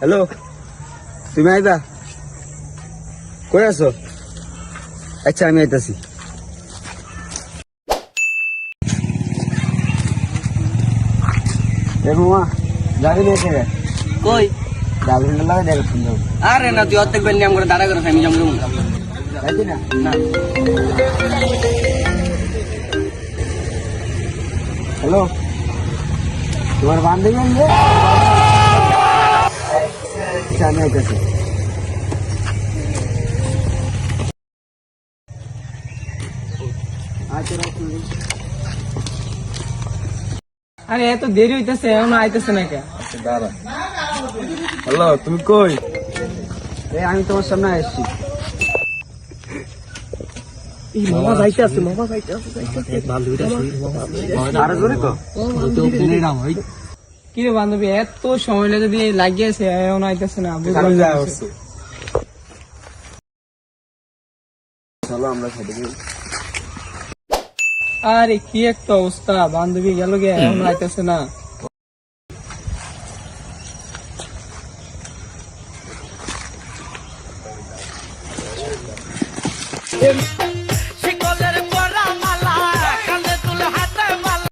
Hello, তুমি আইবা? কই আছো? আচ্ছা, আমি আইতাছি। মামা যাবি না এখানে? কই গার্লফ্রেন্ড লাগে দেখুন যাও। আরে না, তুই অর্ধেক বেল নিয়ে আমরা দাঁড়া করে আমি যাবো যাবি না? না। হ্যালো, তোমার বান্ধবী আনবে? আচ্ছা, আমি আইতাছি। আরে এত দেরি হইতেছে, এখন আইতেছে না কে? দাঁড়া। হ্যালো, তুমি কই? আমি তোমার সামনে আসছি। মামা যাইতে আছে, মামা যাইতে আছে। আরো জোরে তো? কি রে বান্ধবী, এত সময় যদি লাগিয়েছে এখন আইতেছে না? আমি যাই আসছি। চলো আমরা খেতে যাই। আরে কি একটা অবস্থা, বান্ধবী গেল গে, এখন আইতেছে না।